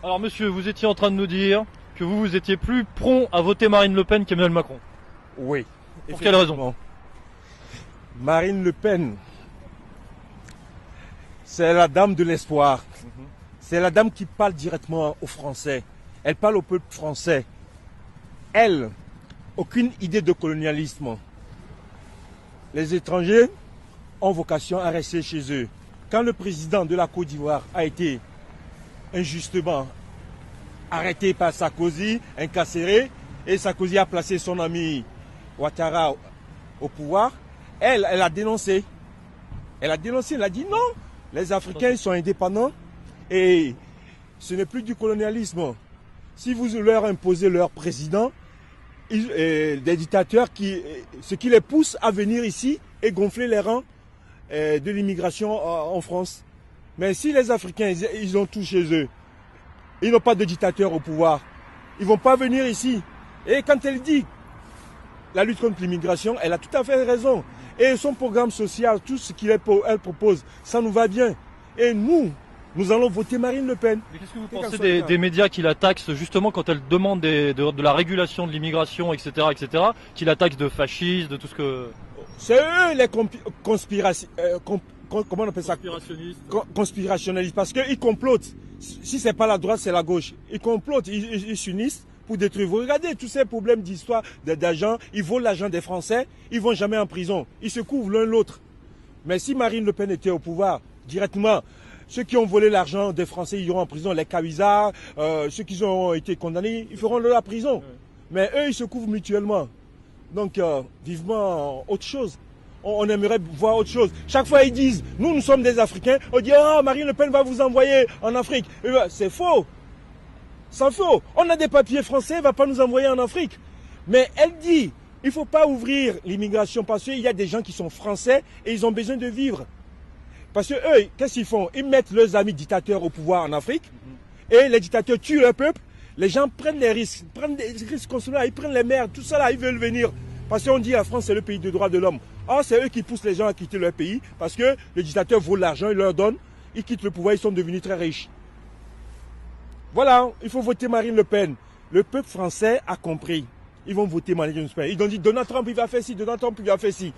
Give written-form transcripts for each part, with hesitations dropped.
Alors monsieur, vous étiez en train de nous dire que vous étiez plus prompt à voter Marine Le Pen qu'Emmanuel Macron. Oui. Pour quelle raison? Marine Le Pen, c'est la dame de l'espoir. C'est la dame qui parle directement aux Français. Elle parle au peuple français. Elle, aucune idée de colonialisme. Les étrangers ont vocation à rester chez eux. Quand le président de la Côte d'Ivoire a été injustement arrêté par Sarkozy, incarcéré, et Sarkozy a placé son ami Ouattara au pouvoir, elle a dénoncé. Elle a dénoncé, elle a dit non, les Africains sont indépendants et ce n'est plus du colonialisme. Si vous leur imposez leur président, des dictateurs ce qui les pousse à venir ici et gonfler les rangs de l'immigration en France. Mais si les Africains, ils ont tout chez eux, ils n'ont pas de dictateur au pouvoir, ils ne vont pas venir ici. Et quand elle dit la lutte contre l'immigration, elle a tout à fait raison. Et son programme social, tout ce qu'elle propose, ça nous va bien. Et nous allons voter Marine Le Pen. Mais qu'est-ce que vous pensez des médias qui la taxent justement quand elle demande de la régulation de l'immigration, etc., qui la taxent de fascistes, de tout ce que... C'est eux les comment on appelle ça? Conspirationnistes. Parce qu'ils complotent. Si ce n'est pas la droite, c'est la gauche. Ils complotent, ils s'unissent pour détruire. Vous regardez tous ces problèmes d'histoire d'argent, ils volent l'argent des Français, ils ne vont jamais en prison. Ils se couvrent l'un l'autre. Mais si Marine Le Pen était au pouvoir, directement, ceux qui ont volé l'argent des Français, ils iront en prison. Les Cavizards, ceux qui ont été condamnés, ils feront la prison. Mais eux, ils se couvrent mutuellement. Donc, vivement autre chose. On aimerait voir autre chose. Chaque fois, ils disent, nous sommes des Africains. On dit, ah, Marine Le Pen va vous envoyer en Afrique. C'est faux. C'est faux. On a des papiers français, elle ne va pas nous envoyer en Afrique. Mais elle dit, il ne faut pas ouvrir l'immigration parce qu'il y a des gens qui sont français et ils ont besoin de vivre. Parce que eux, qu'est-ce qu'ils font? Ils mettent leurs amis dictateurs au pouvoir en Afrique et les dictateurs tuent le peuple. Les gens prennent les risques, ils prennent les mers, tout ça là, ils veulent venir. Parce qu'on dit la France c'est le pays des droits de l'homme. Or c'est eux qui poussent les gens à quitter leur pays parce que les dictateurs volent l'argent, ils leur donnent, ils quittent le pouvoir, ils sont devenus très riches. Voilà, il faut voter Marine Le Pen. Le peuple français a compris. Ils vont voter Marine Le Pen. Ils ont dit Donald Trump il va faire ci, Donald Trump il va faire ci.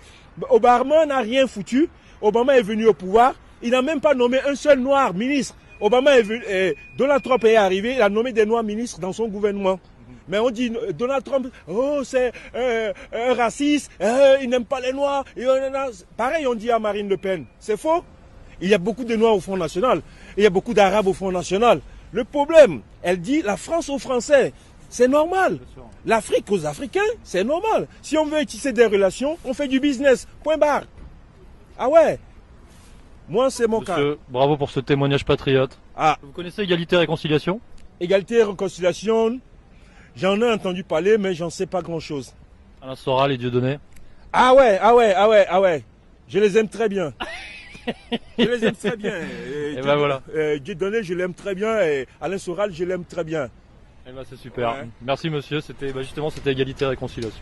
Obama n'a rien foutu. Obama est venu au pouvoir. Il n'a même pas nommé un seul noir ministre. Donald Trump est arrivé, il a nommé des noirs ministres dans son gouvernement. Mais on dit Donald Trump, oh c'est un raciste, il n'aime pas les noirs. Pareil on dit à Marine Le Pen. C'est faux. Il y a beaucoup de noirs au Front National. Il y a beaucoup d'arabes au Front National. Le problème, elle dit la France aux Français. C'est normal. L'Afrique aux Africains, c'est normal. Si on veut tisser des relations, on fait du business. Point barre. Ah ouais. Moi, c'est mon cas. Bravo pour ce témoignage patriote. Ah. Vous connaissez Égalité et Réconciliation? Égalité et Réconciliation, j'en ai entendu parler, mais j'en sais pas grand-chose. Alain Soral et Dieudonné? Ah ouais. Je les aime très bien. Je les aime très bien. Et ben voilà. Dieudonné, je l'aime très bien. Et Alain Soral, je l'aime très bien. Et ben c'est super. Ouais. Merci monsieur, c'était Égalité et Réconciliation.